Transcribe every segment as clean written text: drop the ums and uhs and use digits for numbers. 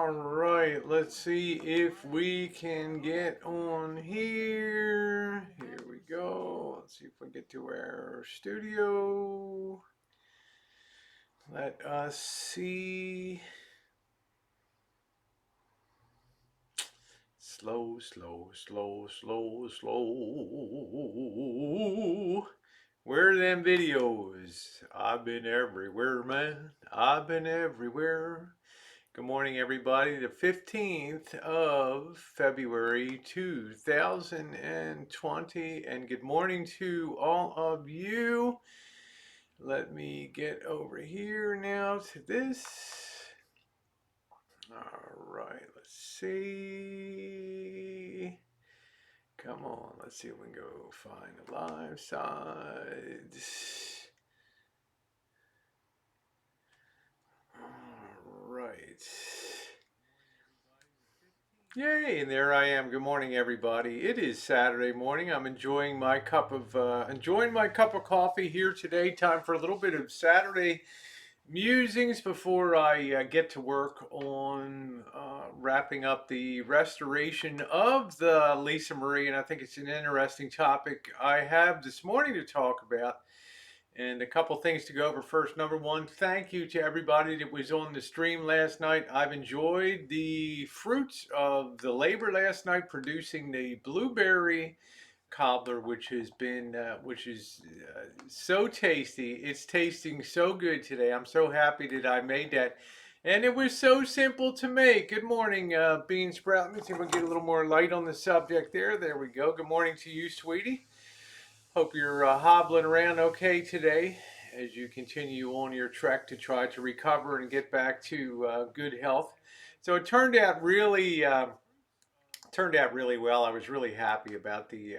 All right, let's see if we can get on here. Here we go. Let's see if we get to our studio. Let us see. Slow, slow, slow, slow, slow. Where are them videos? I've been everywhere, man. I've been everywhere. Good morning, everybody. The 15th of February 2020. And good morning to all of you. Let me get over here now to this. All right, let's see. Come on, let's see if we can go find the live side. All right. Yay, and there I am. Good morning, everybody. It is Saturday morning. I'm enjoying my cup of coffee here today. Time for a little bit of Saturday musings before I get to work on wrapping up the restoration of the Lisa Marie. And I think it's an interesting topic I have this morning to talk about. And a couple things to go over first. Number one, thank you to everybody that was on the stream last night. I've enjoyed the fruits of the labor last night producing the blueberry cobbler, which is so tasty. It's tasting so good today. I'm so happy that I made that. And it was so simple to make. Good morning, Bean Sprout. Let me see if we can get a little more light on the subject there. There we go. Good morning to you, sweetie. Hope you're hobbling around okay today as you continue on your trek to try to recover and get back to good health. So it turned out really well. I was really happy about the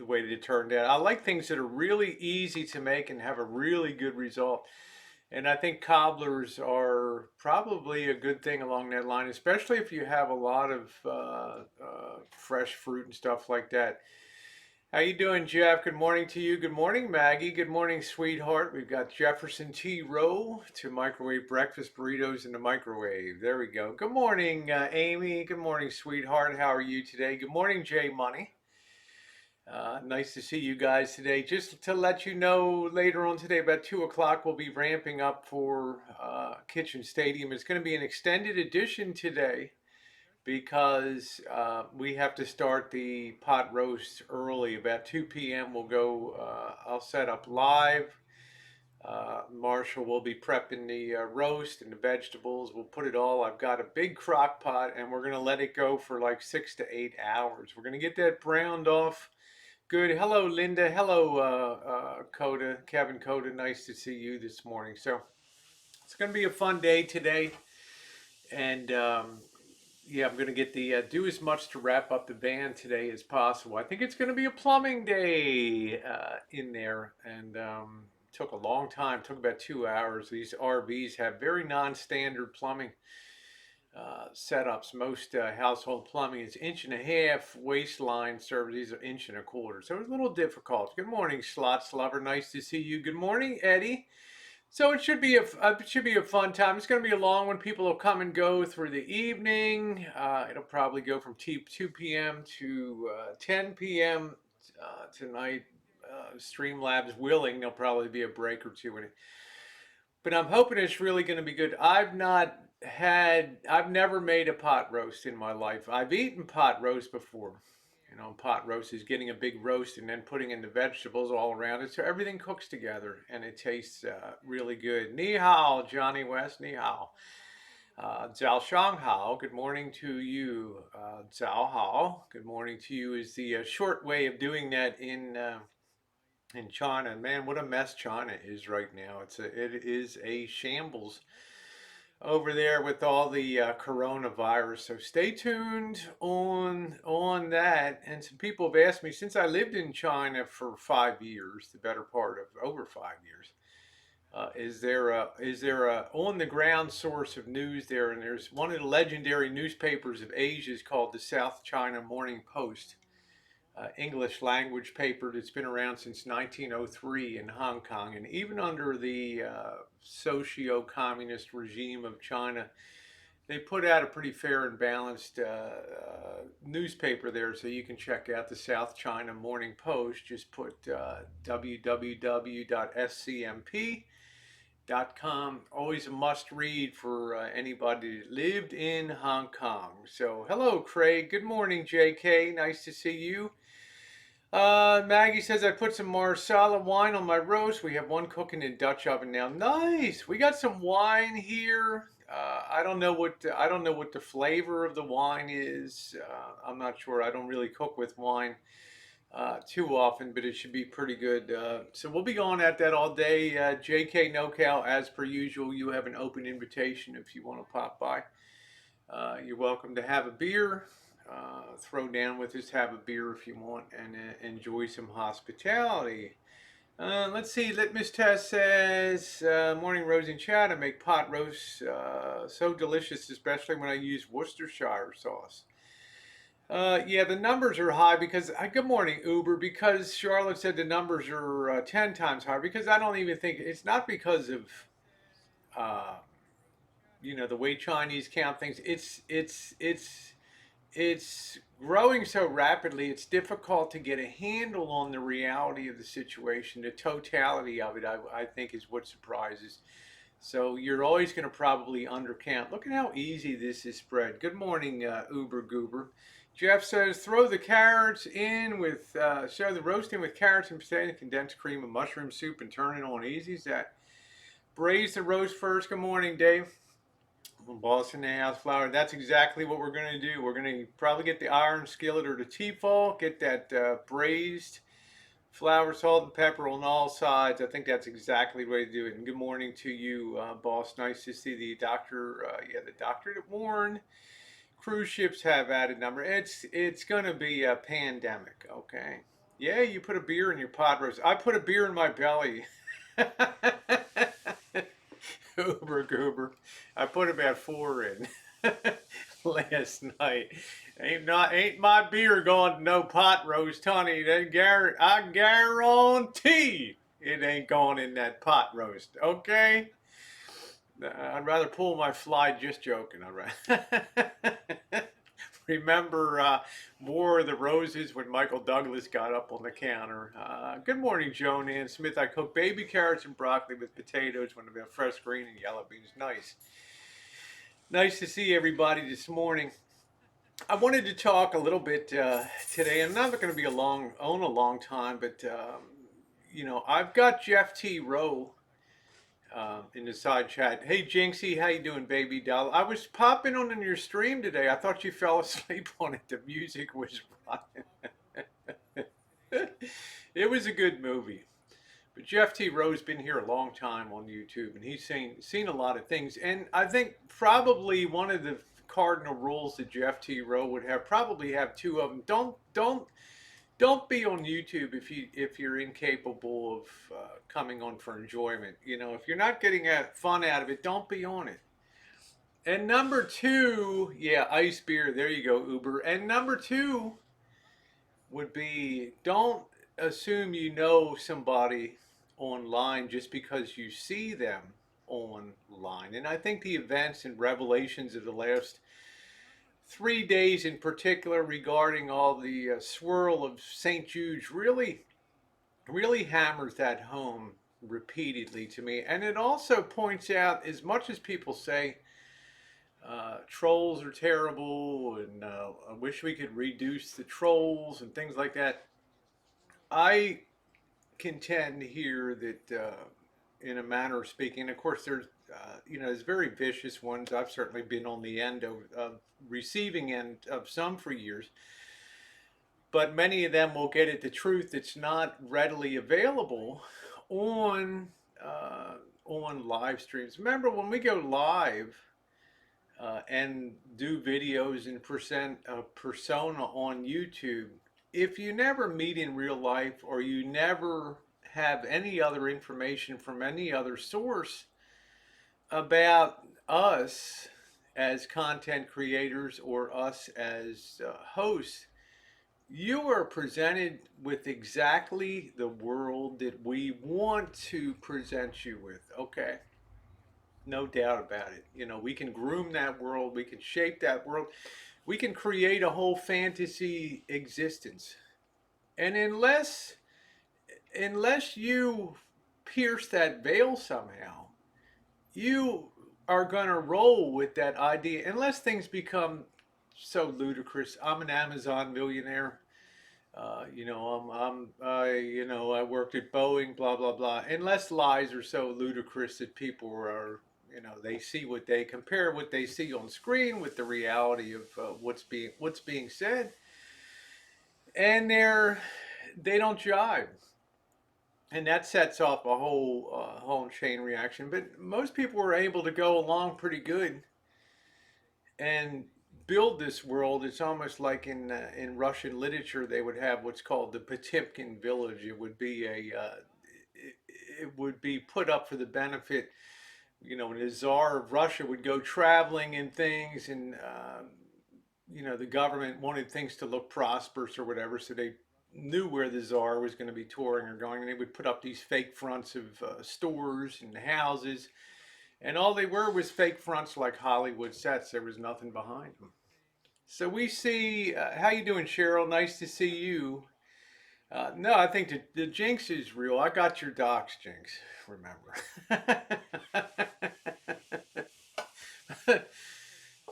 way that it turned out. I like things that are really easy to make and have a really good result. And I think cobblers are probably a good thing along that line, especially if you have a lot of fresh fruit and stuff like that. How you doing, Jeff? Good morning to you. Good morning, Maggie. Good morning, sweetheart. We've got Jefferson T. Rowe to microwave breakfast burritos in the microwave. There we go. Good morning, Amy. Good morning, sweetheart. How are you today? Good morning, Jay Money. Nice to see you guys today. Just to let you know, later on today, about 2 o'clock, we'll be ramping up for Kitchen Stadium. It's going to be an extended edition today because we have to start the pot roast early. About 2 p.m. we'll go, I'll set up live. Marshall will be prepping the roast and the vegetables. We'll put it all. I've got a big crock pot and we're going to let it go for like 6 to 8 hours. We're going to get that browned off good. Hello, Linda. Hello, Coda. Kevin Coda. Nice to see you this morning. So it's going to be a fun day today. And yeah, I'm going to get the do as much to wrap up the band today as possible. I think it's going to be a plumbing day in there, and took a long time. Took about 2 hours. These RVs have very non-standard plumbing setups. Most household plumbing is 1.5 inch waistline service. These are 1.25 inches. So it's a little difficult. Good morning, Slots Lover. Nice to see you. Good morning, Eddie. So it should be a fun time. It's going to be a long one. People will come and go through the evening. It'll probably go from 2 p.m. to 10 p.m. Tonight. Streamlabs willing, there'll probably be a break or two in it. But I'm hoping it's really going to be good. I've never made a pot roast in my life. I've eaten pot roast before. Pot roast is getting a big roast and then putting in the vegetables all around it. So everything cooks together and it tastes really good. Ni hao, Johnny West, ni hao. Zhao Shanghao, good morning to you. Zhao Hao, good morning to you is the short way of doing that in China. Man, what a mess China is right now. It is a shambles over there with all the coronavirus. So stay tuned on that. And some people have asked me, since I lived in China for 5 years, the better part of over 5 years, is there a on the ground source of news there? And there's one of the legendary newspapers of Asia is called the South China Morning Post. English language paper that's been around since 1903 in Hong Kong. And even under the socio communist regime of China, they put out a pretty fair and balanced newspaper there, so you can check out the South China Morning Post. Just put www.scmp.com. Always a must read for anybody that lived in Hong Kong. So, hello, Craig. Good morning, JK. Nice to see you. Maggie says I put some Marsala wine on my roast. We have one cooking in Dutch oven now. Nice. We got some wine here. I don't know what the flavor of the wine is. I'm not sure. I don't really cook with wine too often, but it should be pretty good. So we'll be going at that all day. JK NoCal, as per usual, you have an open invitation if you want to pop by. You're welcome to have a beer. Throw down with us, have a beer if you want, and enjoy some hospitality. Let's see. Litmus Test says, morning Rosie and Chad. I make pot roasts so delicious, especially when I use Worcestershire sauce. Yeah, the numbers are high because, good morning, Uber, because Charlotte said the numbers are 10 times higher, because I don't even think, it's not because of, uh, the way Chinese count things. It's growing so rapidly, it's difficult to get a handle on the reality of the situation. The totality of it, I think, is what surprises. So you're always going to probably undercount. Look at how easy this is spread. Good morning, Uber Goober. Jeff says, throw the carrots in with, show the roasting with carrots and potato, condensed cream and mushroom soup, and turn it on easy. Is that braise the roast first? Good morning, Dave. Boston house flour. That's exactly what we're going to do. We're going to probably get the iron skillet or the Tefal, get that braised flour, salt, and pepper on all sides. I think that's exactly the way to do it. And good morning to you, boss. Nice to see the doctor. The doctor that warned cruise ships have added number. It's going to be a pandemic, okay? Yeah, you put a beer in your pot roast. I put a beer in my belly. Uber Goober. I put about 4 in last night. Ain't my beer going to no pot roast, honey. I guarantee it ain't going in that pot roast. Okay? I'd rather pull my fly. Just joking. All right. Remember War of the Roses when Michael Douglas got up on the counter. Good morning, Joan Ann Smith. I cook baby carrots and broccoli with potatoes when they're fresh green and yellow beans. Nice. Nice to see everybody this morning. I wanted to talk a little bit today. I'm not going to be a long time, but I've got Jeff T. Rowe in the side chat. Hey Jinxie, how you doing, baby doll? I was popping on in your stream today. I thought you fell asleep on it. The music was right. It was a good movie. But Jeff T. Rowe's been here a long time on YouTube, and he's seen a lot of things. And I think probably one of the cardinal rules that Jeff T. Rowe would probably have 2 of them. Don't be on YouTube if you're incapable of coming on for enjoyment. If you're not getting fun out of it, don't be on it. And number 2, yeah, ice beer. There you go, Uber. And number 2 would be, don't assume you know somebody online just because you see them online. And I think the events and revelations of the last 3 days in particular regarding all the swirl of St. Jude's really hammers that home repeatedly to me. And it also points out, as much as people say trolls are terrible and I wish we could reduce the trolls and things like that, I contend here that in a manner of speaking, of course there's very vicious ones. I've certainly been on the end of receiving end of some for years, but many of them will get at the truth that's not readily available on live streams. Remember when we go live and do videos and present a persona on YouTube, if you never meet in real life or you never have any other information from any other source about us as content creators or us as hosts, you are presented with exactly the world that we want to present you with, okay? No doubt about it. You know, we can groom that world, we can shape that world, we can create a whole fantasy existence. And unless you pierce that veil somehow, you are going to roll with that idea unless things become so ludicrous. I'm an Amazon millionaire. I worked at Boeing, blah blah blah. Unless lies are so ludicrous that people are, they see what they compare what they see on screen with the reality of what's being said, and they don't jive, and that sets off a whole chain reaction. But most people are able to go along pretty good and build this world. It's almost like in Russian literature, they would have what's called the Potemkin village. It would be put up for the benefit. When the Tsar of Russia would go traveling and things, and the government wanted things to look prosperous or whatever, so they knew where the Tsar was going to be touring or going, and they would put up these fake fronts of stores and houses, and all they were was fake fronts like Hollywood sets. There was nothing behind them. So we see, how you doing, Cheryl? Nice to see you. No, I think the jinx is real. I got your docs, jinx. Remember.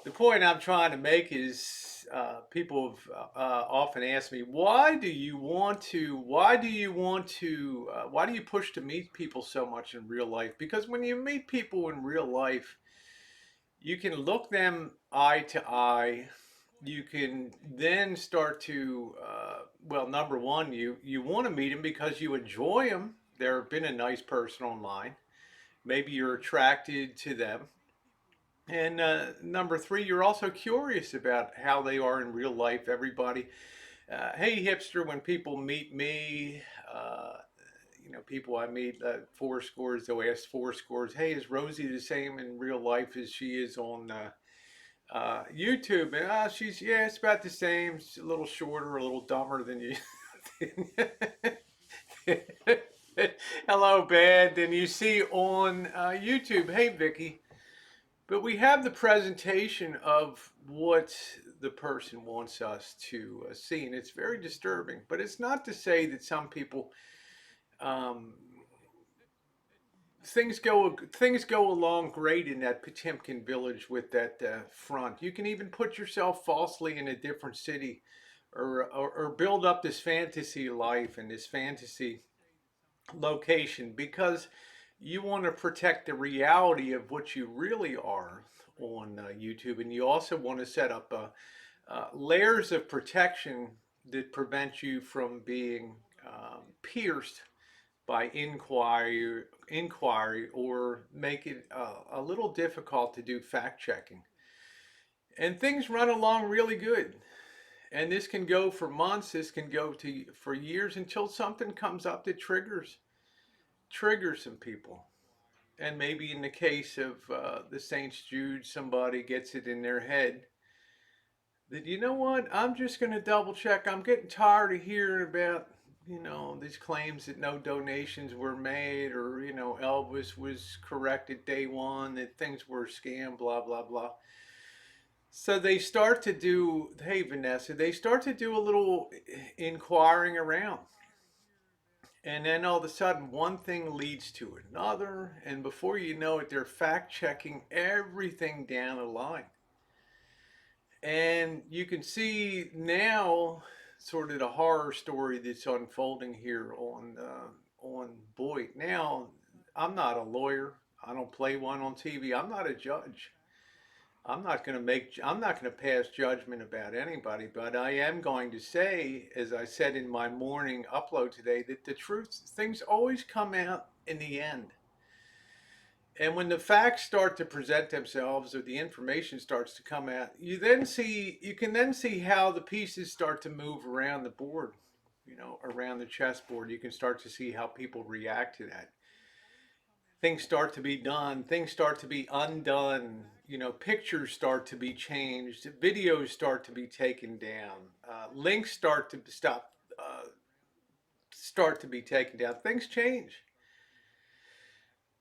The point I'm trying to make is people have often asked me, why do you push to meet people so much in real life? Because when you meet people in real life, you can look them eye to eye. You can then start to, well, number one, you want to meet them because you enjoy them. They've been a nice person online. Maybe you're attracted to them. And number three, you're also curious about how they are in real life. Everybody, hey hipster, when people meet me, people I meet, four scores, they'll ask four scores, hey, is Rosie the same in real life as she is on YouTube? And yeah, it's about the same. She's a little shorter, a little dumber than you. Hello, bad. Than you see on YouTube. Hey, Vicky. But we have the presentation of what the person wants us to see, and it's very disturbing. But it's not to say that some people um, things go along great in that Potemkin village with that front. You can even put yourself falsely in a different city, or build up this fantasy life and this fantasy location because you want to protect the reality of what you really are on YouTube, and you also want to set up layers of protection that prevent you from being pierced by inquiry, or make it a little difficult to do fact checking. And things run along really good. And this can go for months. This can go to for years until something comes up that triggers some people. And maybe in the case of the Saints Jude, somebody gets it in their head that, you know what, I'm just going to double check. I'm getting tired of hearing about, these claims that no donations were made, or, Elvis was corrected day one, that things were a scam, blah, blah, blah. So they start to do, hey, Vanessa, they start to do a little inquiring around. And then all of a sudden, one thing leads to another. And before you know it, they're fact checking everything down the line. And you can see now sort of the horror story that's unfolding here on Boyd. Now, I'm not a lawyer. I don't play one on TV. I'm not a judge. I'm not going to pass judgment about anybody, but I am going to say, as I said in my morning upload today, that the truth, things always come out in the end. And when the facts start to present themselves, or the information starts to come out, you can then see how the pieces start to move around the board, around the chessboard. You can start to see how people react to that. Things start to be done, things start to be undone, pictures start to be changed, videos start to be taken down, links start to be taken down. Things change.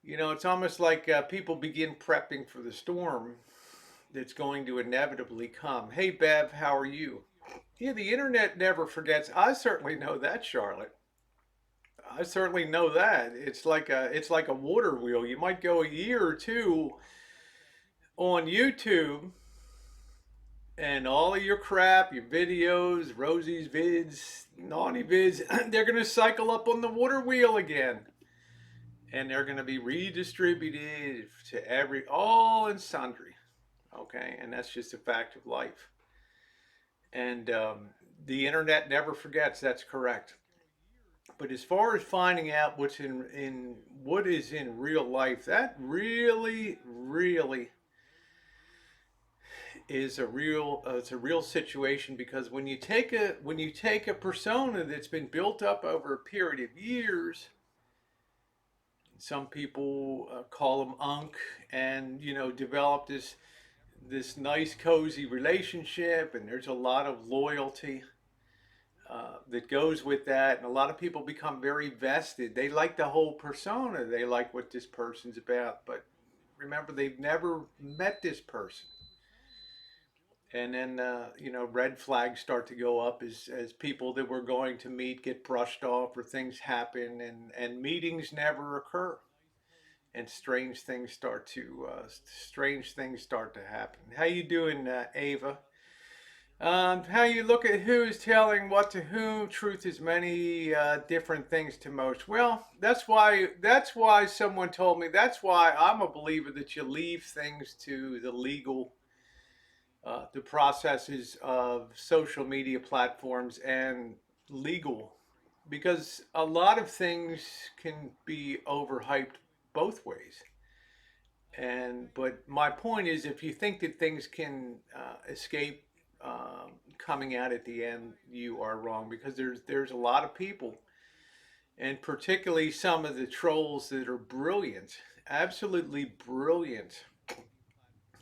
You know, it's almost like people begin prepping for the storm that's going to inevitably come. Hey, Bev, how are you? Yeah, the internet never forgets. I certainly know that, Charlotte. I certainly know that. It's like a water wheel. You might go a year or two on YouTube and all of your crap, your videos, Rosie's vids, naughty vids, they're going to cycle up on the water wheel again. And they're going to be redistributed to all and sundry. Okay. And that's just a fact of life. And the internet never forgets. That's correct. But as far as finding out in what is in real life, that really is a real situation, because when you take a persona that's been built up over a period of years, some people call them unk, and develop this nice cozy relationship, and there's a lot of loyalty that goes with that, and a lot of people become very vested. They like the whole persona. They like what this person's about, but remember, they've never met this person. And then red flags start to go up as people that we're going to meet get brushed off, or things happen, and meetings never occur, and strange things start to happen. How you doing, Ava? How you look at who's telling what to whom? Truth is many different things to most. Well, that's why someone told me. That's why I'm a believer that you leave things to the processes of social media platforms and legal, because a lot of things can be overhyped both ways. And but my point is, if you think that things can escape coming out at the end, you are wrong, because there's a lot of people, and particularly some of the trolls that are brilliant, absolutely brilliant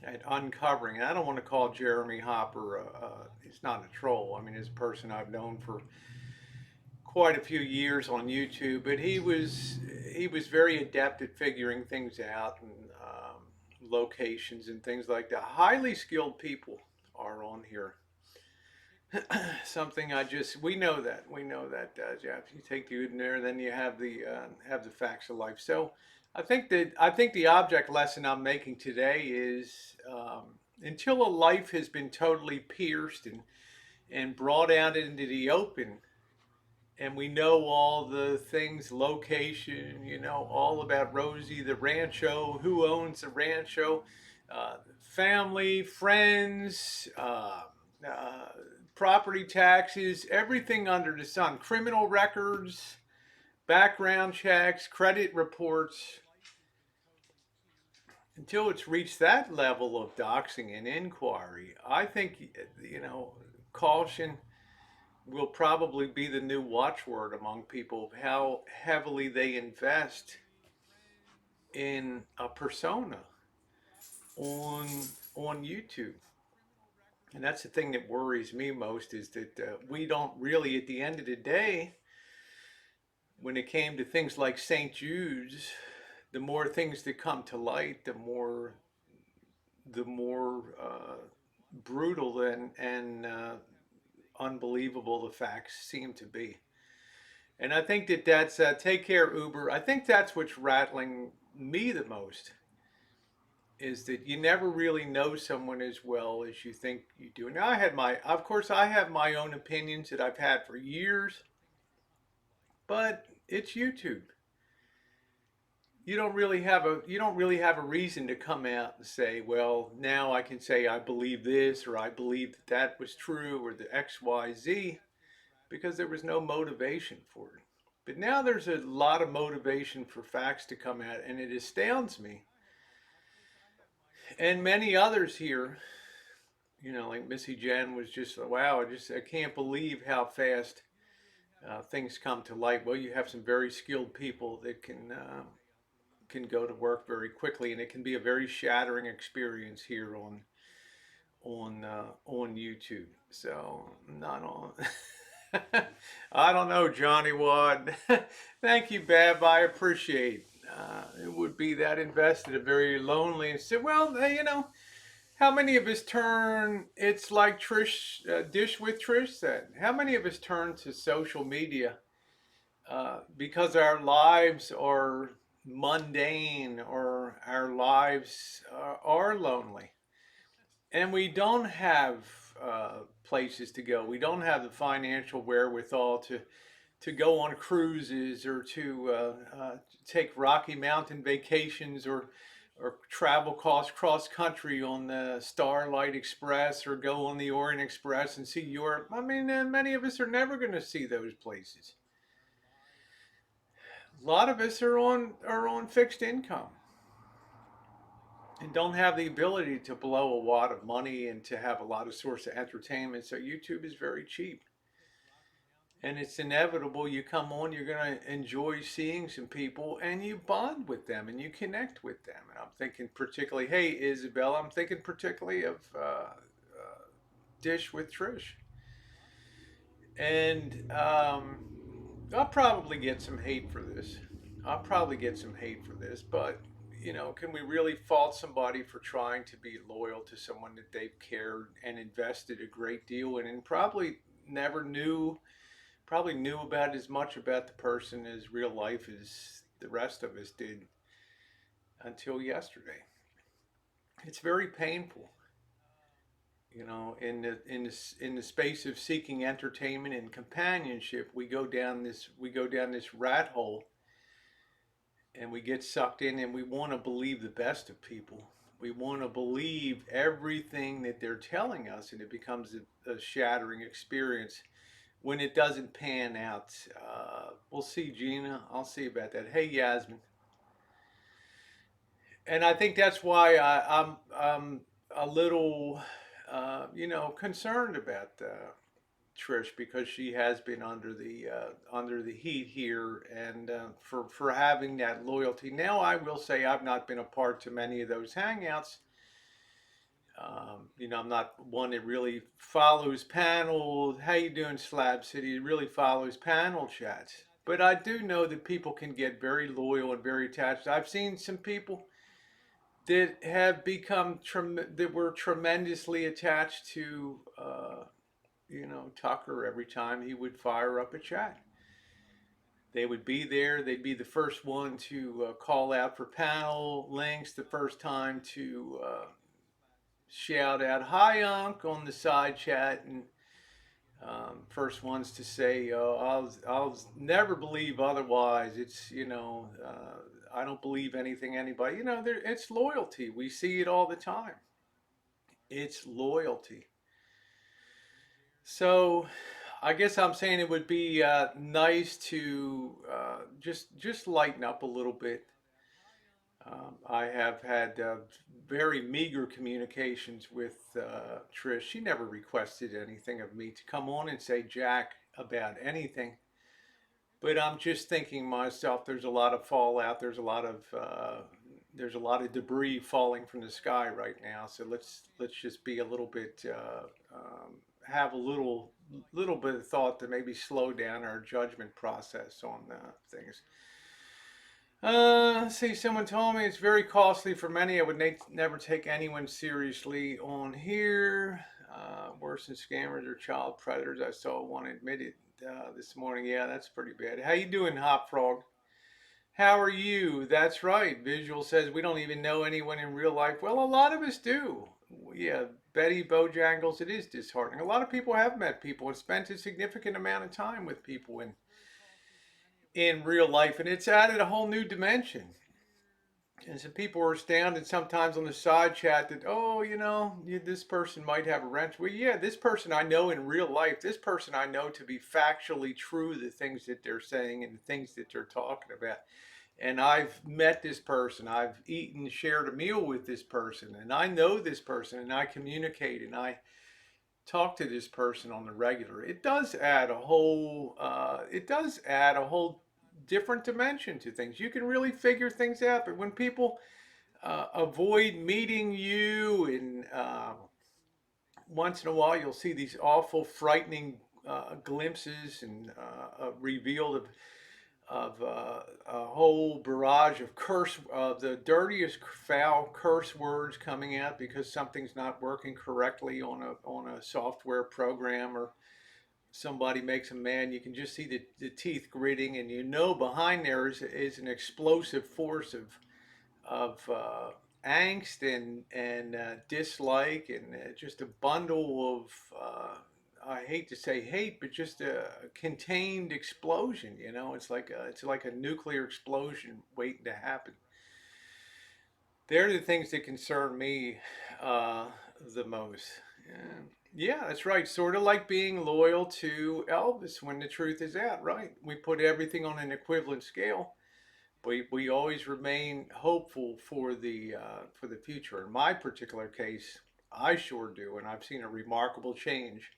at uncovering. And I don't want to call Jeremy Hopper he's not a troll. I mean, he's a person I've known for quite a few years on YouTube, but he was very adept at figuring things out, and locations and things like that. Highly skilled people are on here. Something we know that, Jeff. You take the good in there, then you have the facts of life. So I think the object lesson I'm making today is, until a life has been totally pierced and brought out into the open, and we know all the things, location, all about Rosie the Rancho, who owns the rancho, family, friends, uh, property taxes, everything under the sun, criminal records, background checks, credit reports. Until it's reached that level of doxing and inquiry, I think, caution will probably be the new watchword among people, of how heavily they invest in a persona on on YouTube. And that's the thing that worries me most, is that we don't really, at the end of the day, when it came to things like St. Jude's, the more things that come to light, the more brutal and unbelievable the facts seem to be. And I think that's take care, Uber. I think that's what's rattling me the most, is that you never really know someone as well as you think you do. Now, of course, I have my own opinions that I've had for years, but it's YouTube. You don't really have a reason to come out and say, well, now I can say I believe this, or I believe that was true, or the XYZ, because there was no motivation for it. But now there's a lot of motivation for facts to come out, and it astounds me, and many others here. Like Missy Jen was just, wow, I can't believe how fast things come to light. Well, you have some very skilled people that can go to work very quickly, and it can be a very shattering experience here on YouTube. So not on. I don't know, Johnny Wad. Thank you, Bab. I appreciate. it would be that invested, very lonely, and said, well, how many of us turn, it's like Trish, Dish with Trish said, how many of us turn to social media because our lives are mundane or our lives are lonely and we don't have places to go. We don't have the financial wherewithal to go on cruises or to take Rocky Mountain vacations or travel cross country on the Starlight Express or go on the Orient Express and see Europe. I mean, many of us are never going to see those places. A lot of us are on fixed income and don't have the ability to blow a lot of money and to have a lot of source of entertainment. So YouTube is very cheap. And it's inevitable you come on, you're going to enjoy seeing some people and you bond with them and you connect with them. And I'm thinking particularly, hey, Isabel, I'm thinking particularly of Dish with Trish. And I'll probably get some hate for this. I'll probably get some hate for this, but can we really fault somebody for trying to be loyal to someone that they've cared and invested a great deal in and never knew probably knew about as much about the person as real life as the rest of us did until yesterday. It's very painful, in the space of seeking entertainment and companionship, we go down this rat hole and we get sucked in and we want to believe the best of people. We want to believe everything that they're telling us, and it becomes a shattering experience when it doesn't pan out. We'll see, Gina. I'll see about that. Hey, Yasmin. And I think that's why I'm a little, concerned about Trish because she has been under the heat here, and for having that loyalty. Now, I will say I've not been a part to many of those hangouts. I'm not one that really follows panel. How you doing, Slab City? It really follows panel chats. But I do know that people can get very loyal and very attached. I've seen some people that have become that were tremendously attached to Tucker every time he would fire up a chat. They would be there. They'd be the first one to call out for panel links, the first time to shout out "Hi, Unc" on the side chat, and first ones to say, I'll never believe otherwise. It's I don't believe anything anybody. It's loyalty. We see it all the time. It's loyalty. So I guess I'm saying it would be nice to just lighten up a little bit. I have had very meager communications with Trish. She never requested anything of me to come on and say Jack about anything. But I'm just thinking myself, there's a lot of fallout. There's a lot of debris falling from the sky right now. So let's just be a little bit have a little bit of thought to maybe slow down our judgment process on things. See, someone told me it's very costly for many. I would never take anyone seriously on here. Worse than scammers or child predators. I saw one admitted this morning. Yeah, that's pretty bad. How you doing, Hop Frog? How are you? That's right. Visual says we don't even know anyone in real life. Well, a lot of us do. Yeah, Betty Bojangles, it is disheartening. A lot of people have met people and spent a significant amount of time with people in real life, and it's added a whole new dimension. And some people are astounded sometimes on the side chat that, oh, this person might have a wrench. Well, yeah, this person I know in real life, this person I know to be factually true, the things that they're saying and the things that they're talking about. And I've met this person, I've eaten, shared a meal with this person, and I know this person, and I communicate and I talk to this person on the regular. It does add a whole different dimension to things. You can really figure things out. But when people avoid meeting you, and once in a while you'll see these awful, frightening glimpses and revealed a whole barrage of the dirtiest foul curse words coming out because something's not working correctly on a software program, or somebody makes them mad. You can just see the teeth gritting, and behind there is an explosive force of angst and dislike, and just a bundle of I hate to say hate, but just a contained explosion. It's like a nuclear explosion waiting to happen. They're the things that concern me uh, the most. Yeah. Yeah, that's right. Sort of like being loyal to Elvis when the truth is out, right? We put everything on an equivalent scale. We always remain hopeful for the future. In my particular case, I sure do, and I've seen a remarkable change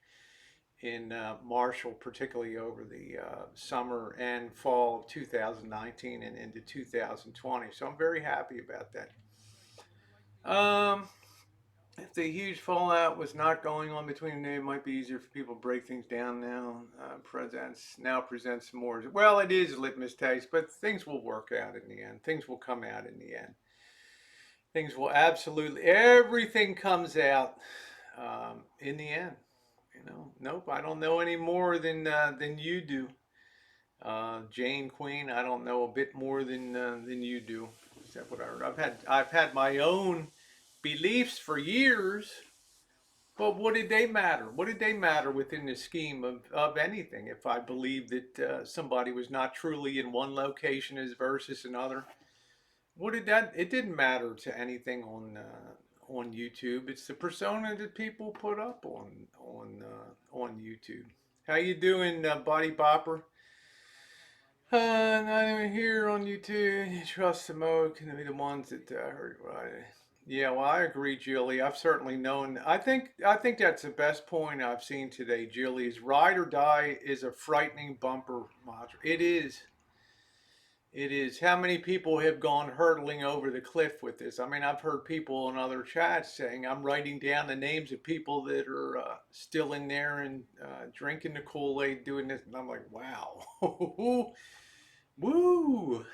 in Marshall, particularly over the summer and fall of 2019 and into 2020. So I'm very happy about that. Um, if the huge fallout was not going on between them, it might be easier for people to break things down now. Presents more. Well, it is a litmus test, but things will work out in the end. Things will come out in the end. Things will absolutely everything comes out in the end. Nope. I don't know any more than you do, Jane Queen. I don't know a bit more than you do. Is that what I heard? I've had my own beliefs for years. But what did they matter? What did they matter within the scheme of anything? If I believed that somebody was not truly in one location as versus another, what did that? It didn't matter to anything on YouTube. It's the persona that people put up on YouTube. How you doing, Body Bopper? Not even here on YouTube. You trust the mode can be the ones that heard right. Yeah, well, I agree, Jilly. I've certainly known. I think that's the best point I've seen today, Jilly. Is ride or die is a frightening bumper module. It is. It is. How many people have gone hurtling over the cliff with this? I mean, I've heard people in other chats saying, I'm writing down the names of people that are still in there and drinking the Kool-Aid, doing this. And I'm like, wow. Woo.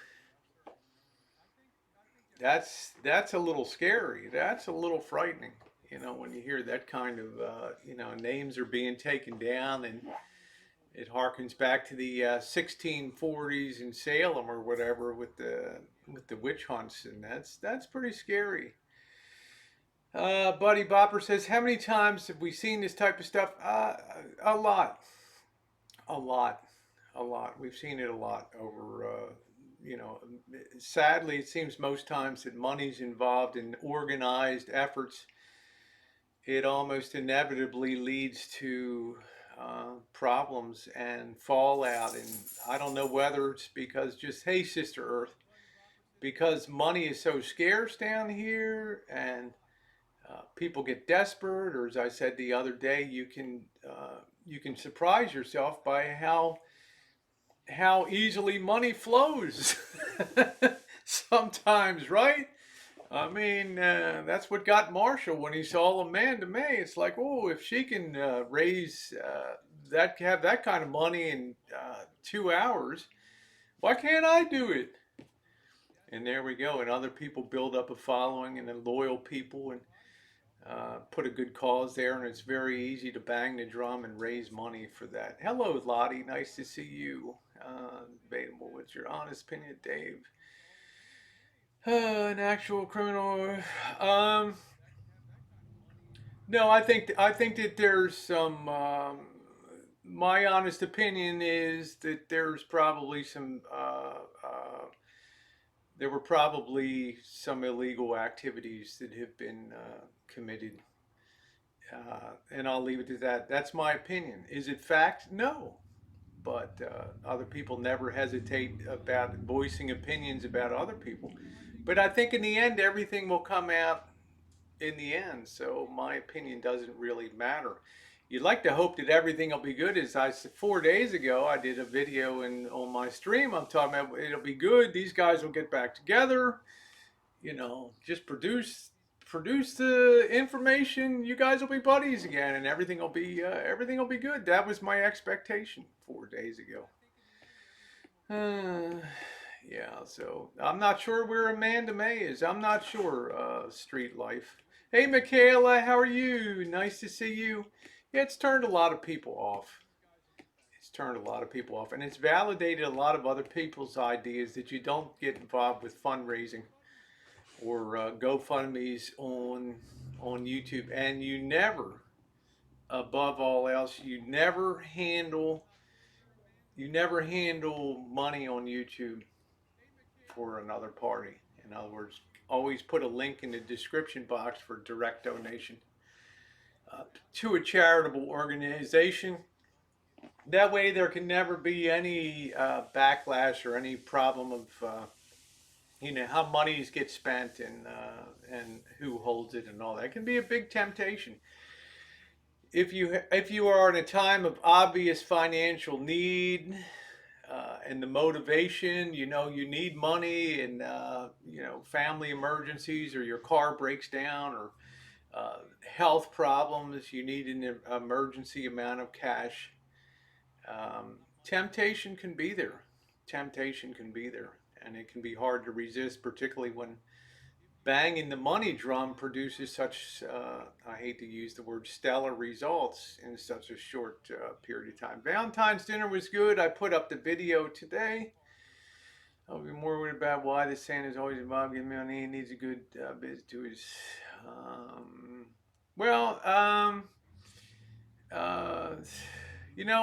That's a little scary. That's a little frightening. When you hear that kind of, names are being taken down, and it harkens back to the 1640s in Salem or whatever with the witch hunts, and that's pretty scary. Buddy Bopper says, "How many times have we seen this type of stuff?" A lot, a lot, a lot. We've seen it a lot over. You know, Sadly, it seems most times that money's involved in organized efforts. It almost inevitably leads to problems and fallout. And I don't know whether it's because just, hey, Sister Earth, because money is so scarce down here, and people get desperate, or as I said the other day, you can surprise yourself by how easily money flows sometimes, right? I mean, that's what got Marshall when he saw Amanda May. It's like, oh, if she can raise have that kind of money in 2 hours, why can't I do it? And there we go. And other people build up a following, and then loyal people, and put a good cause there. And it's very easy to bang the drum and raise money for that. Hello, Lottie. Nice to see you. Debatable. What's your honest opinion, Dave? An actual criminal. Um, no, I think that there's some. My honest opinion is that there's probably some. There were probably some illegal activities that have been committed, and I'll leave it to that. That's my opinion. Is it fact? No, but other people never hesitate about voicing opinions about other people. But I think in the end, everything will come out in the end. So my opinion doesn't really matter. You'd like to hope that everything will be good. As I said 4 days ago, I did a video on my stream. I'm talking about it'll be good. These guys will get back together. Just produce the information. You guys will be buddies again, and everything will be good. That was my expectation 4 days ago. Uh, yeah, so I'm not sure where Amanda May is. I'm not sure, Street Life. Hey, Michaela, how are you? Nice to see you. Yeah, it's turned a lot of people off. It's turned a lot of people off, and it's validated a lot of other people's ideas that you don't get involved with fundraising or GoFundMe's on YouTube, and you never, above all else, you never handle money on YouTube for another party. In other words, always put a link in the description box for direct donation to a charitable organization. That way, there can never be any backlash or any problem of how monies get spent and who holds it and all that. It can be a big temptation if you are in a time of obvious financial need and the motivation, you need money and family emergencies or your car breaks down or health problems, you need an emergency amount of cash. Temptation can be there. Temptation can be there, and it can be hard to resist, particularly when banging the money drum produces such, I hate to use the word stellar results in such a short period of time. Valentine's dinner was good. I put up the video today. I'll be more worried about why the Santa's always involved giving money. He needs a good visit to his. Um, well, uh,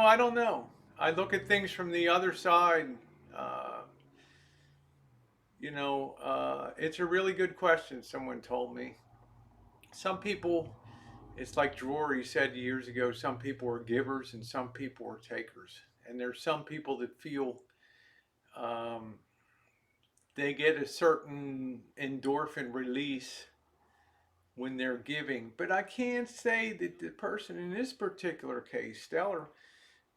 I don't know. I look at things from the other side. Uh, it's a really good question. Someone told me. Some people, it's like Drury said years ago, some people are givers and some people are takers. And there's some people that feel um, they get a certain endorphin release when they're giving. But I can't say that the person in this particular case, Stellar,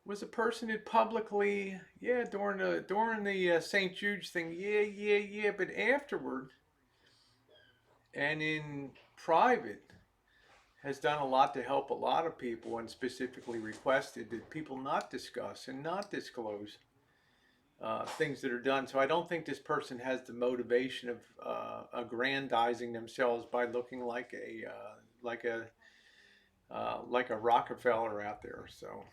was a person that publicly, yeah, during the St. Jude's thing, yeah, but afterward and in private has done a lot to help a lot of people and specifically requested that people not discuss and not disclose things that are done. So I don't think this person has the motivation of aggrandizing themselves by looking like a Rockefeller out there. So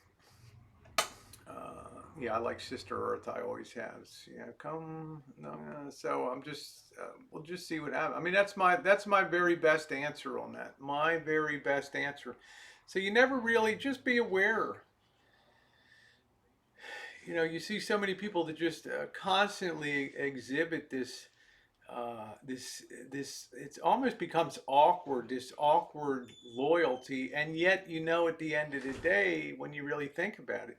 yeah, I like Sister Earth. I always have. Yeah, come. No, so I'm just. We'll just see what happens. I mean, that's my very best answer on that. My very best answer. So you never really just be aware. You see so many people that just constantly exhibit this. It almost becomes awkward. This awkward loyalty, and yet at the end of the day, when you really think about it,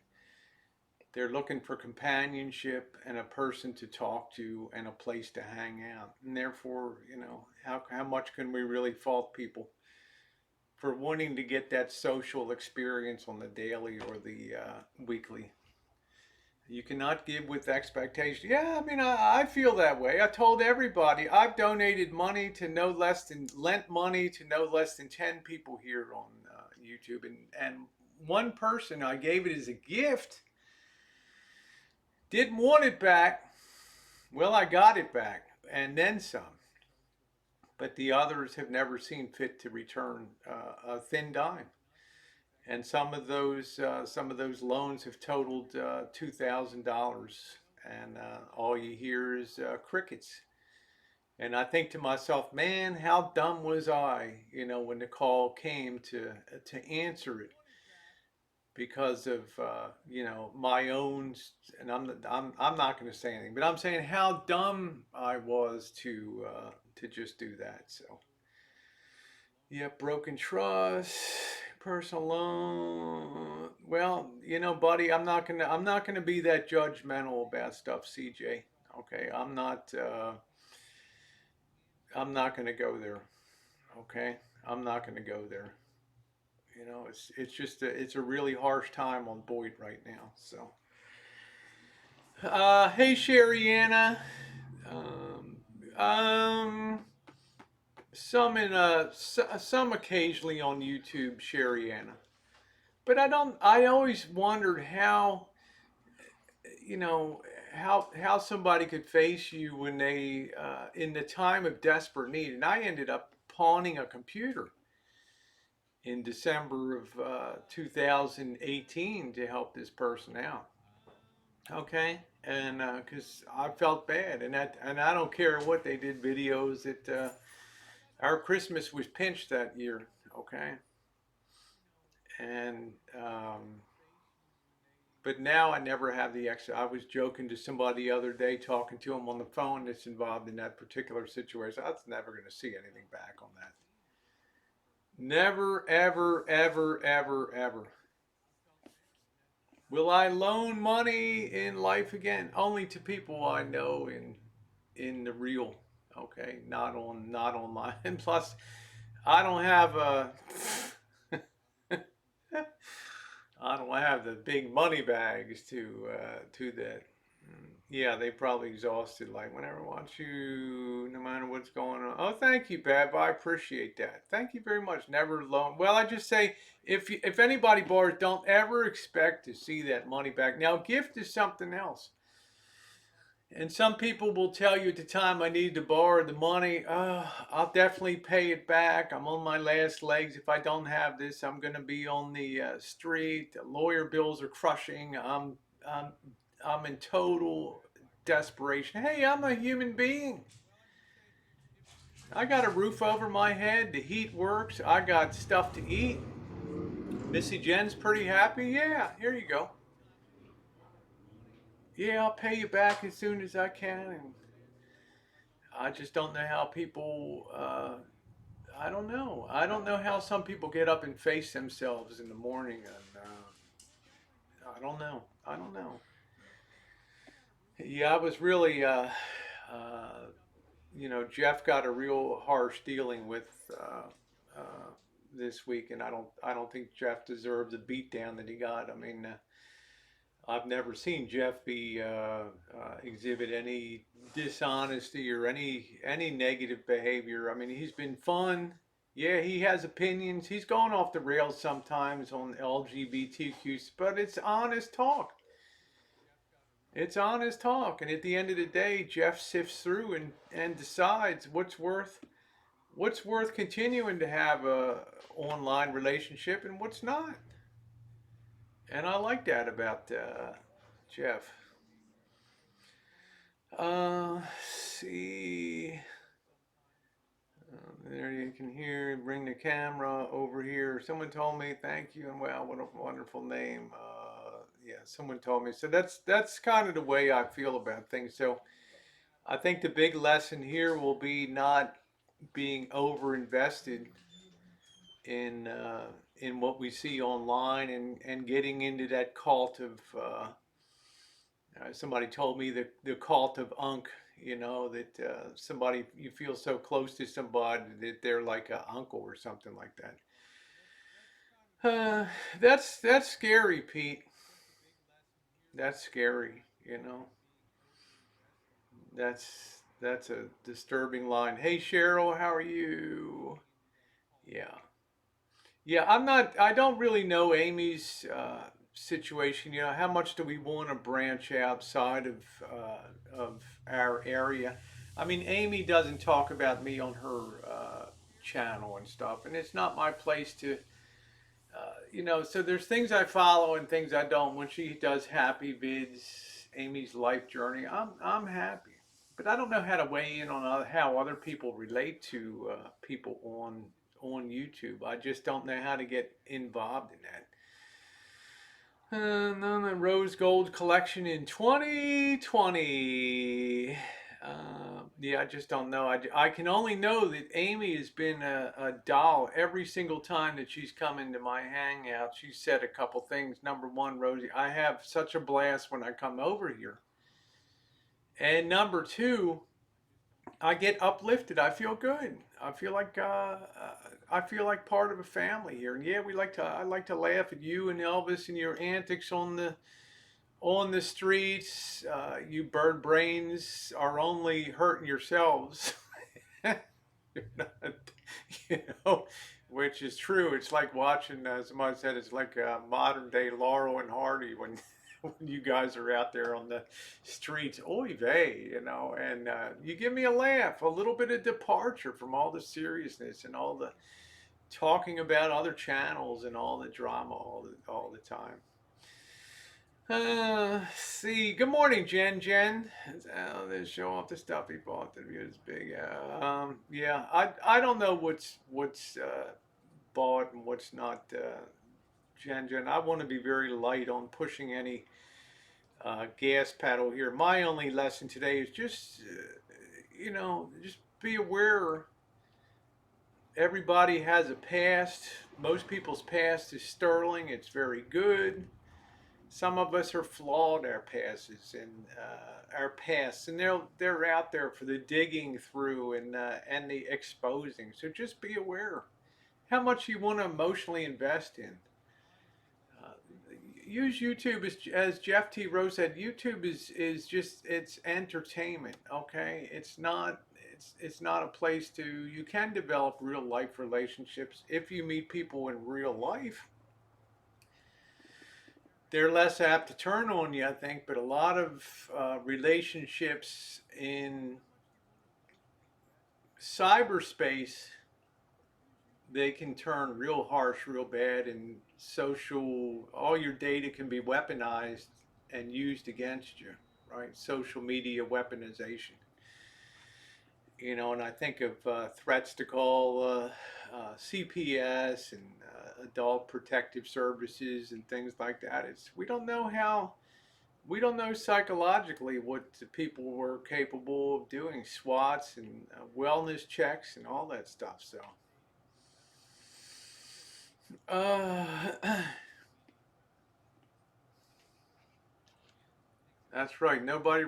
they're looking for companionship and a person to talk to and a place to hang out. And therefore, how much can we really fault people for wanting to get that social experience on the daily or the weekly? You cannot give with expectation. Yeah, I mean, I feel that way. I told everybody I've donated money to no less than lent money to no less than 10 people here on YouTube, and one person I gave it as a gift. Didn't want it back. Well, I got it back and then some. But the others have never seen fit to return a thin dime. And some of those loans have totaled $2,000, and all you hear is crickets. And I think to myself, man, how dumb was I? When the call came to answer it, because of my own, and I'm not going to say anything, but I'm saying how dumb I was to just do that. So yeah, broken trust, personal loan. Well, buddy, I'm not gonna be that judgmental about stuff, CJ. Okay, I'm not gonna go there. Okay, I'm not gonna go there. It's a really harsh time on Boyd right now. So, hey, Sherry Anna. Um, um, some occasionally on YouTube, Sherry Anna. But I don't. I always wondered how, you know. how somebody could face you when they in the time of desperate need. And I ended up pawning a computer in December of 2018 to help this person out. Okay, and because I felt bad, and I don't care what they did videos that our Christmas was pinched that year. Okay, and but now I never have the extra. I was joking to somebody the other day, talking to him on the phone that's involved in that particular situation. I was never going to see anything back on that. Never, ever, ever, ever, ever. Will I loan money in life again? Only to people I know in the real. Okay, not online. And plus, I don't have a I don't have the big money bags to that. Yeah, they probably exhausted. Like whenever I want you, no matter what's going on. Oh, thank you, Bab. I appreciate that. Thank you very much. Never loan. Well, I just say if anybody borrows, don't ever expect to see that money back. Now, gift is something else. And some people will tell you at the time I need to borrow the money, I'll definitely pay it back. I'm on my last legs. If I don't have this, I'm going to be on the street. The lawyer bills are crushing. I'm, I'm in total desperation. Hey, I'm a human being. I got a roof over my head. The heat works. I got stuff to eat. Missy Jen's pretty happy. Yeah, here you go. Yeah, I'll pay you back as soon as I can. And I just don't know how people. I don't know. I don't know how some people get up and face themselves in the morning, and I don't know. I don't know. Yeah, I was really. Uh, Jeff got a real harsh dealing with this week, and I don't think Jeff deserved the beatdown that he got. I mean, I've never seen Jeff be exhibit any dishonesty or any negative behavior. I mean, he's been fun. Yeah, he has opinions. He's gone off the rails sometimes on LGBTQ, but it's honest talk. It's honest talk, and at the end of the day, Jeff sifts through and decides what's worth continuing to have a online relationship and what's not. And I like that about Jeff. See. There you can hear, bring the camera over here. Someone told me, thank you, and wow, what a wonderful name. Yeah, someone told me. So that's kind of the way I feel about things. So I think the big lesson here will be not being over invested in what we see online and getting into that cult of somebody told me the cult of unk, that somebody you feel so close to somebody that they're like an uncle or something like that. Uh, that's scary, Pete. That's scary. That's a disturbing line. Hey Cheryl, how are you? Yeah. Yeah, I'm not. I don't really know Amy's situation. How much do we want to branch outside of our area? I mean, Amy doesn't talk about me on her channel and stuff, and it's not my place to. So there's things I follow and things I don't. When she does happy vids, Amy's life journey, I'm happy, but I don't know how to weigh in on how other people relate to people on YouTube. I just don't know how to get involved in that. And then the rose gold collection in 2020. Yeah, I just don't know. I can only know that Amy has been a doll every single time that she's come into my hangout. She said a couple things. Number one, Rosie, I have such a blast when I come over here. And number two, I get uplifted. I feel good. I feel like part of a family here. And yeah, I like to laugh at you and Elvis and your antics on the streets. You bird brains are only hurting yourselves. You're not, you know, which is true. It's like watching, somebody said, it's like modern day Laurel and Hardy when when you guys are out there on the streets. Oy vey, and you give me a laugh, a little bit of departure from all the seriousness and all the talking about other channels and all the drama all the time. See. Good morning, Jen. Jen, they show off the stuff he bought. The review is big. Yeah. I don't know what's bought and what's not. Jen. I want to be very light on pushing any gas pedal here. My only lesson today is just, just be aware. Everybody has a past. Most people's past is sterling. It's very good. Some of us are flawed our passes and our pasts, and they're out there for the digging through and the exposing. So just be aware how much you want to emotionally invest in. Uh, Use YouTube as Jeff T. Rose said. YouTube is just it's entertainment. Okay, it's not a place to. You can develop real life relationships if you meet people in real life. They're less apt to turn on you, I think, but a lot of relationships in cyberspace, they can turn real harsh, real bad, and all your data can be weaponized and used against you, right? Social media weaponization. And I think of threats to call CPS and Adult Protective Services and things like that. We don't know psychologically what the people were capable of doing, SWATs and wellness checks and all that stuff. So, uh, that's right. Nobody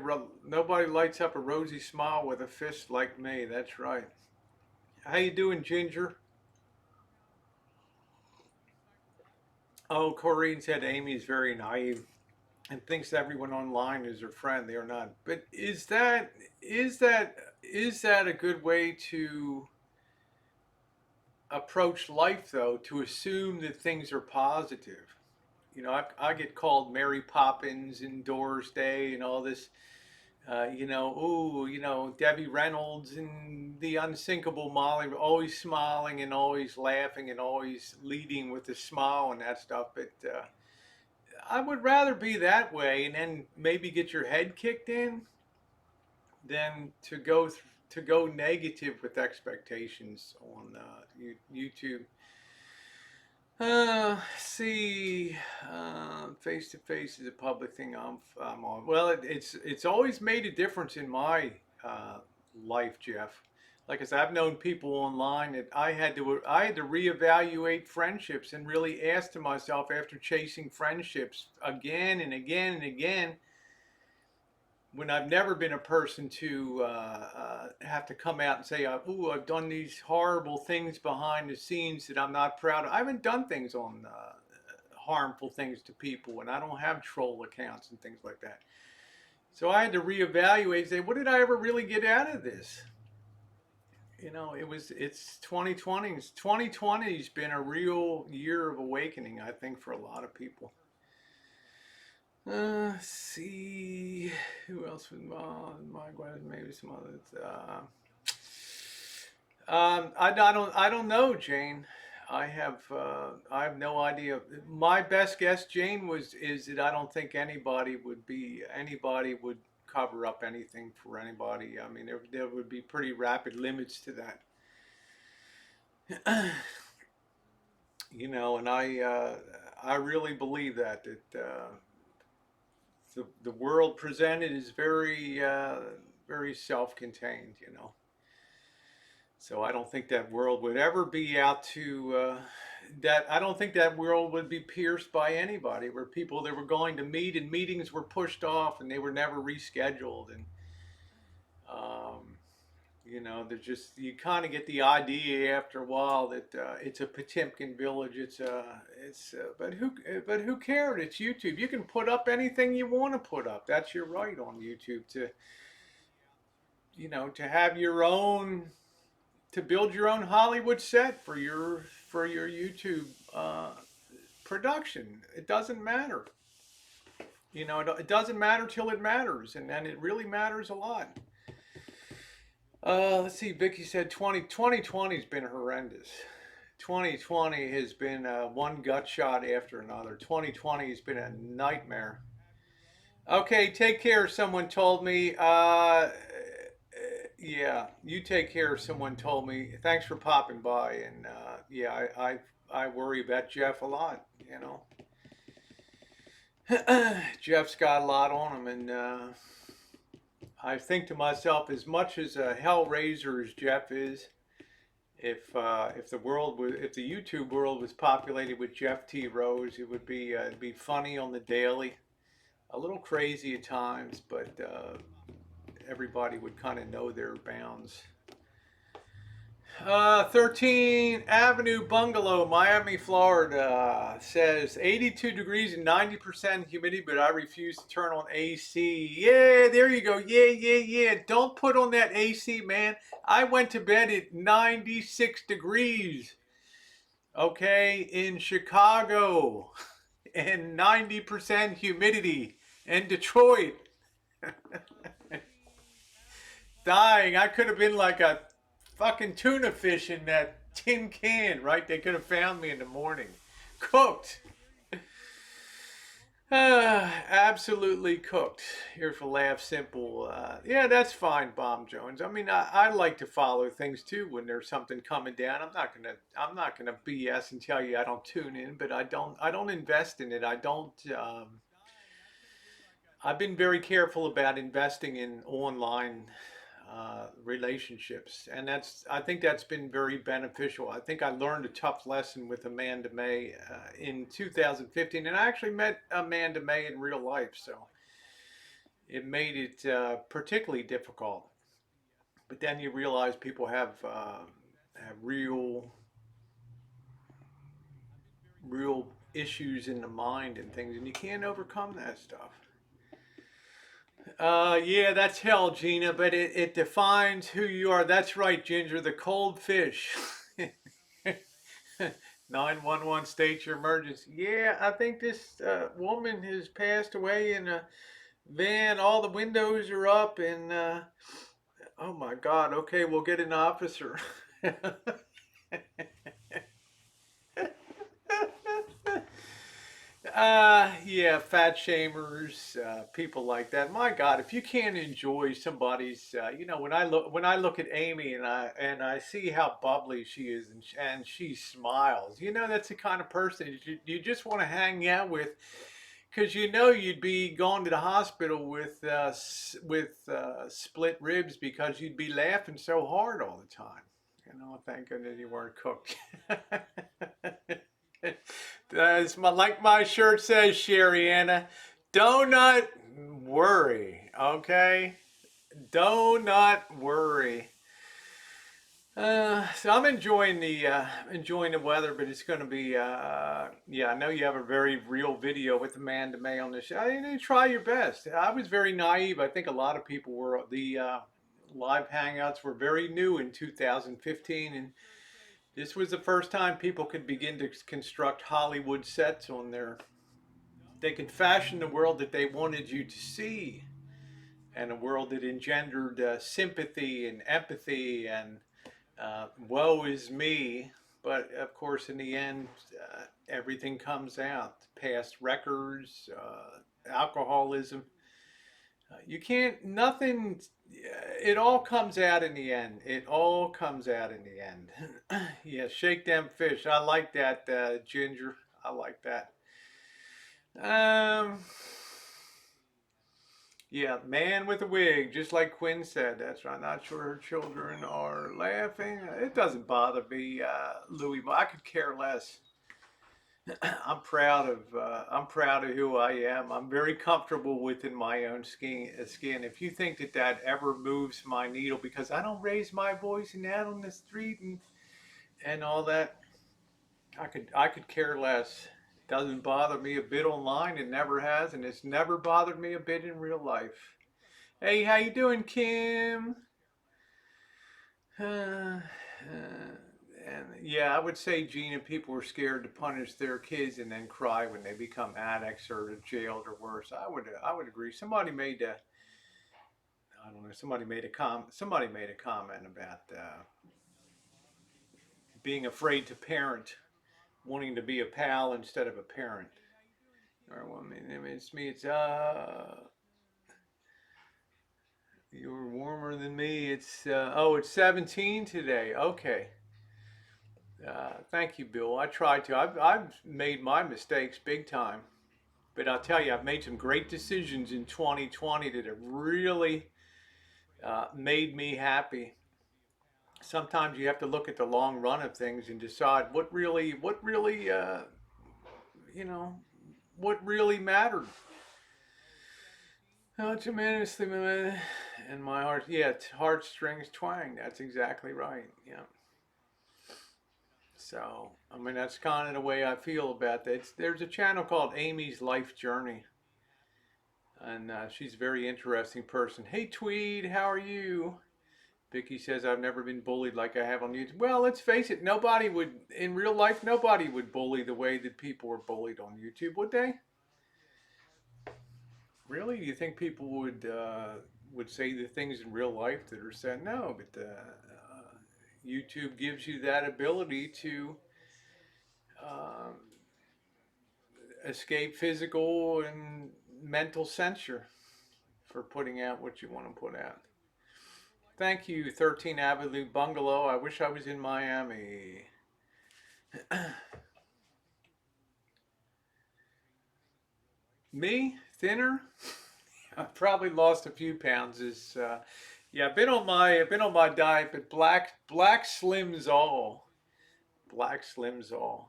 lights up a rosy smile with a fist like me. That's right. How you doing, Ginger? Oh, Corrine said Amy's very naive and thinks everyone online is her friend. They are not. But is that a good way to approach life though? To assume that things are positive. I get called Mary Poppins and Doris Day and all this. Debbie Reynolds and the unsinkable Molly, always smiling and always laughing and always leading with a smile and that stuff. But I would rather be that way and then maybe get your head kicked in than to go negative with expectations on YouTube. See, face to face is a public thing. I'm on. Well, it's always made a difference in my uh, life, Jeff. Like I said, I've known people online that I had to reevaluate friendships and really ask to myself after chasing friendships again and again and again when I've never been a person to have to come out and say, "Ooh, I've done these horrible things behind the scenes that I'm not proud of." I haven't done things on harmful things to people, and I don't have troll accounts and things like that. So I had to reevaluate and say, "What did I ever really get out of this?" It's 2020. 2020's been a real year of awakening, I think, for a lot of people. See who else was involved. Mike Wise, maybe some others. I don't know, Jane. I have no idea. My best guess, Jane, is that I don't think anybody would cover up anything for anybody. I mean, there would be pretty rapid limits to that. And I really believe that the world presented is very self-contained. So I don't think that world would ever be out to that. I don't think that world would be pierced by anybody. Where people that were going to meet and meetings were pushed off and they were never rescheduled. And um, there's just you kind of get the idea after a while that it's a Potemkin village. But who cared? It's YouTube. You can put up anything you want to put up. That's your right on YouTube to have your own to build your own Hollywood set for your YouTube production. It doesn't matter. You know, it doesn't matter till it matters, and then it really matters a lot. Let's see. Vicky said 2020 has been horrendous. 2020 has been one gut shot after another. 2020 has been a nightmare. Okay, take care. Someone told me. Yeah, you take care. Someone told me. Thanks for popping by. And yeah, I worry about Jeff a lot. You know, Jeff's got a lot on him, and I think to myself, as much as a hellraiser as Jeff is, if the world was, if the YouTube world was populated with Jeff T. Rose, it would be it'd be funny on the daily, a little crazy at times, but everybody would kind of know their bounds. 13 Avenue Bungalow, Miami, Florida says 82 degrees and 90% humidity, but I refuse to turn on AC. Yeah, there you go. Yeah, yeah, yeah. Don't put on that AC, man. I went to bed at 96 degrees, okay, in Chicago, and 90% humidity in Detroit. Dying. I could have been like a fucking tuna fish in that tin can, right? They could have found me in the morning. Cooked. Absolutely cooked. Here for Laugh Simple. Yeah, that's fine, Bomb Jones. I mean, I like to follow things too when there's something coming down. I'm not gonna BS and tell you I don't tune in, but I don't invest in it. I don't. I've been very careful about investing in online relationships, and I think that's been very beneficial. I think I learned a tough lesson with Amanda May in 2015, and I actually met Amanda May in real life, so it made it particularly difficult. But then you realize people have real issues in the mind and things, and you can't overcome that stuff. Yeah, that's hell, Gina, but it defines who you are. That's right, Ginger, the cold fish. 911 state your emergency. Yeah, I think this woman has passed away in a van. All the windows are up, and oh my God, okay, we'll get an officer. Yeah, fat shamers, people like that. My God, if you can't enjoy somebody's, when I look at Amy and I see how bubbly she is and she smiles, that's the kind of person you just want to hang out with, because you'd be going to the hospital with split ribs because you'd be laughing so hard all the time. Thank goodness you weren't cooked. Like my shirt says, Sherry Anna, do not worry, okay? Do not worry. So I'm enjoying the weather, but it's going to be yeah. I know you have a very real video with Amanda May on the show. Try your best. I was very naive. I think a lot of people were. The live hangouts were very new in 2015, and this was the first time people could begin to construct Hollywood sets on their. They could fashion the world that they wanted you to see, and a world that engendered sympathy and empathy and woe is me. But of course, in the end, everything comes out. Past records, alcoholism. You can't, nothing, it all comes out in the end. It all comes out in the end. Yeah, shake them fish. I like that, Ginger. I like that. Um, yeah, man with a wig, just like Quinn said. That's right. Not sure her children are laughing. It doesn't bother me, Louis. I could care less. I'm proud of who I am. I'm very comfortable within my own skin. If you think that that ever moves my needle, because I don't raise my voice and out on the street and all that, I could care less. Doesn't bother me a bit online. It never has, and it's never bothered me a bit in real life. Hey, how you doing, Kim? Uh, uh, And yeah, I would say, Gina, people were scared to punish their kids and then cry when they become addicts or jailed or worse. I would agree. I don't know. Somebody made a comment about being afraid to parent, wanting to be a pal instead of a parent. Or well, I mean, it's me. You're warmer than me. It's 17 today. Okay. Thank you, Bill. I tried to. I've made my mistakes big time, but I'll tell you, I've made some great decisions in 2020 that have really made me happy. Sometimes you have to look at the long run of things and decide you know, what really mattered. Oh, tremendously, and my heart, yeah, heartstrings twang. That's exactly right. Yeah. So, I mean, that's kind of the way I feel about that. There's a channel called Amy's Life Journey, and she's a very interesting person. Hey, Tweed, how are you? Vicky says, I've never been bullied like I have on YouTube. Well, let's face it, in real life, nobody would bully the way that people were bullied on YouTube, would they? Really? Do you think people would say the things in real life that are said? No, but YouTube gives you that ability to um, escape physical and mental censure for putting out what you want to put out. Thank you, 13 Avenue Bungalow. I wish I was in Miami. Me, thinner. I've probably lost a few pounds. Yeah, I've been on my diet, but black slims all, black slims all.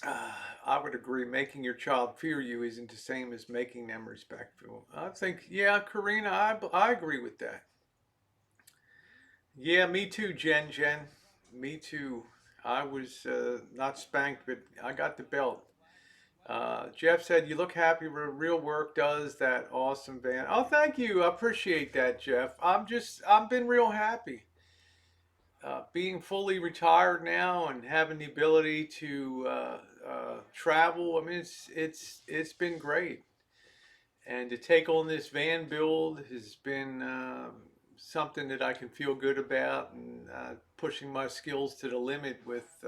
I would agree. Making your child fear you isn't the same as making them respectful. I think, yeah, Karina, I agree with that. Yeah, me too, Jen. Me too. I was not spanked, but I got the belt. Jeff said, "You look happy. Real work does that. Awesome, Van." Oh, thank you. I appreciate that, Jeff. I've been real happy. Being fully retired now and having the ability to travel. I mean, it's been great. And to take on this van build has been something that I can feel good about, and pushing my skills to the limit with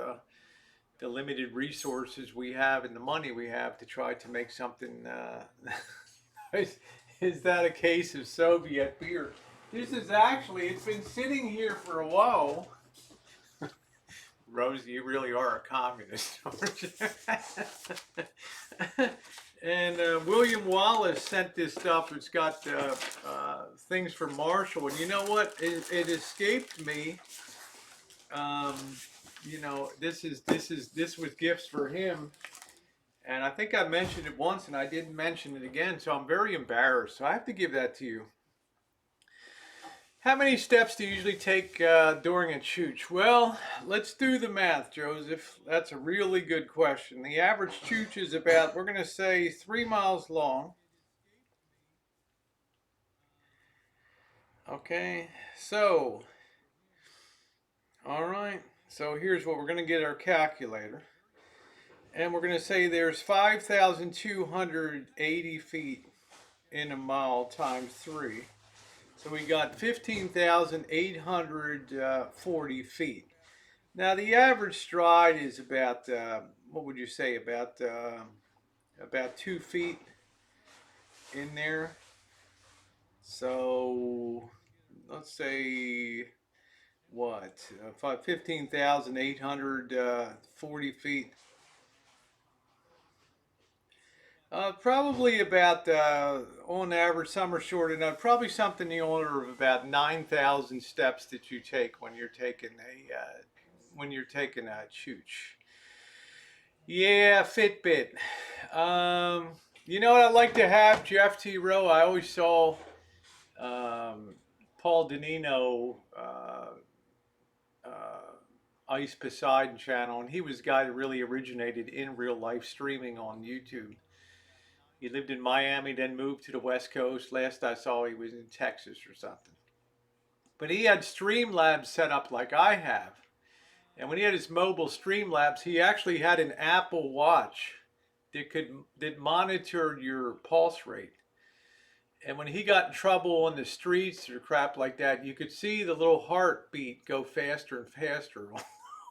the limited resources we have and the money we have to try to make something. Is that a case of Soviet beer? It's been sitting here for a while. Rosie, you really are a communist, aren't you? And William Wallace sent this stuff. It's got things for Marshall, and you know what? It escaped me. Um, this was gifts for him, and I think I mentioned it once, and I didn't mention it again. So I'm very embarrassed. So I have to give that to you. How many steps do you usually take during a chooch? Well, let's do the math, Joseph. That's a really good question. The average chooch is about, we're going to say, 3 miles long. Okay, so, all right. So here's what we're going to get our calculator. And we're going to say there's 5,280 feet in a mile times 3. So we got 15,840 feet. Now the average stride is about what would you say, about 2 feet in there. So let's say what 15,840 feet. Probably about on average, some are shorter than probably something in the order of about 9,000 steps that you take when you're taking a chooch. Yeah, Fitbit. Um, you know what I like to have, Jeff T. Rowe? I always saw um, Paul Danino, Ice Poseidon channel, and he was the guy that really originated in real life streaming on YouTube. He lived in Miami, then moved to the West Coast. Last I saw, he was in Texas or something. But he had Streamlabs set up like I have. And when he had his mobile Streamlabs, he actually had an Apple Watch that monitored your pulse rate. And when he got in trouble on the streets or crap like that, you could see the little heartbeat go faster and faster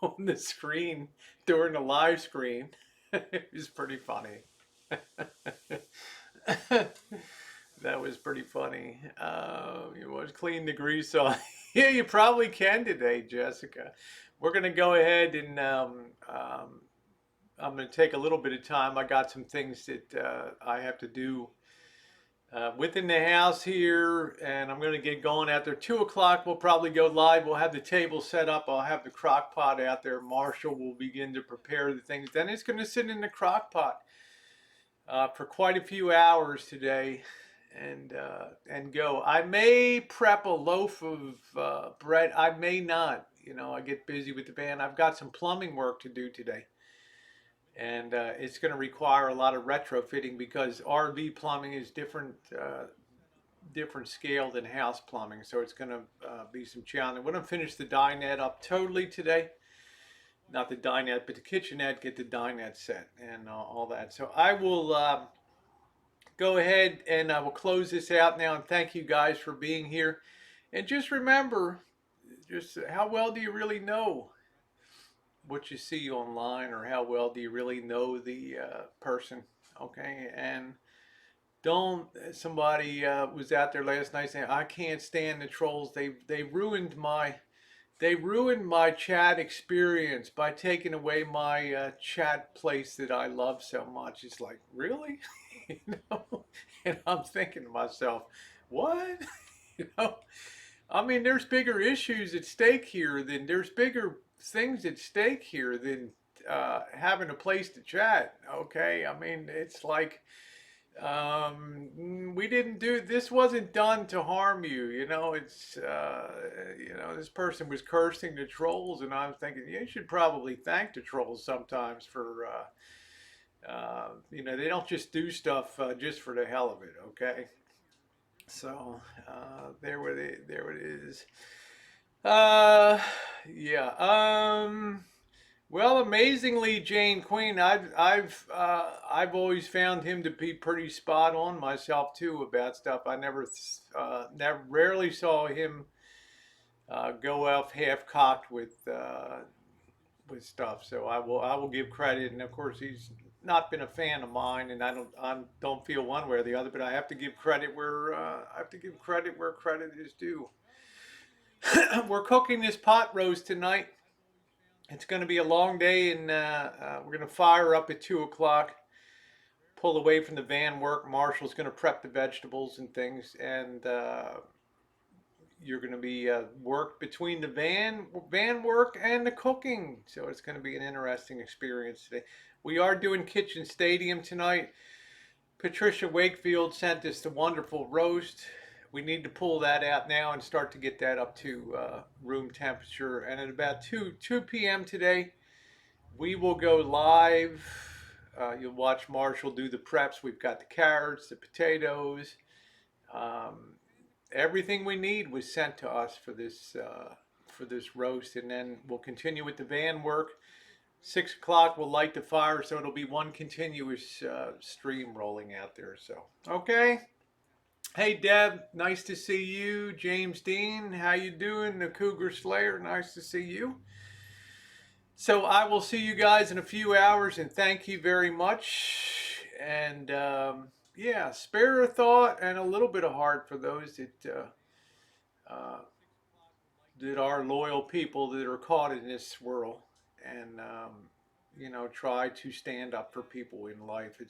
on the screen during the live screen. It was pretty funny. That was pretty funny. You want to clean the grease off? Yeah, you probably can today, Jessica. We're going to go ahead and I'm going to take a little bit of time. I got some things that I have to do within the house here, and I'm going to get going after 2 o'clock. We'll probably go live. We'll have the table set up. I'll have the crock pot out there. Marshall will begin to prepare the things. Then it's going to sit in the crock pot for quite a few hours today, and go. I may prep a loaf of bread. I may not. You know, I get busy with the band. I've got some plumbing work to do today, and it's going to require a lot of retrofitting because RV plumbing is different scale than house plumbing. So it's going to be some challenge. We're going to finish the dinette up totally today. Not the dinette, but the kitchenette. Get the dinette set and all that. So I will go ahead and I will close this out now. And thank you guys for being here. And just remember, just how well do you really know what you see online, or how well do you really know the person? Okay, and don't somebody was out there last night saying I can't stand the trolls. They ruined my chat experience by taking away my chat place that I love so much. It's like, really? You know? And I'm thinking to myself, what? You know? I mean, there's bigger issues at stake here than there's bigger things at stake here than having a place to chat. Okay, I mean, it's like we didn't do this. Wasn't done to harm you. You know, it's you know, this person was cursing the trolls, and I'm thinking you should probably thank the trolls sometimes for. You know, they don't just do stuff just for the hell of it. Okay. So there it is. Uh, yeah. Well, amazingly, Jane Queen, I've always found him to be pretty spot on myself too about stuff. I never rarely saw him go off half cocked with stuff. So I will give credit, and of course he's not been a fan of mine, and I don't feel one way or the other, but I have to give credit where credit is due. We're cooking this pot roast tonight. It's going to be a long day, and we're going to fire up at 2 o'clock. Pull away from the van work. Marshall's going to prep the vegetables and things, and you're going to be work between the van work and the cooking. So it's going to be an interesting experience today. We are doing Kitchen Stadium tonight. Patricia Wakefield sent us the wonderful roast. We need to pull that out now and start to get that up to room temperature. And at about 2 p.m. today, we will go live. You'll watch Marshall do the preps. We've got the carrots, the potatoes. Everything we need was sent to us for this roast, and then we'll continue with the van work. 6 o'clock, we'll light the fire, so it'll be one continuous stream rolling out there. So, okay. Hey Deb, nice to see you. James Dean, how you doing? The Cougar Slayer, nice to see you. So I will see you guys in a few hours, and thank you very much. And yeah, spare a thought and a little bit of heart for those that are loyal people that are caught in this swirl, and you know, try to stand up for people in life.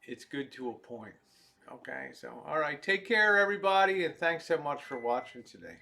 It's good to a point. Okay, so all right, take care, everybody, and thanks so much for watching today.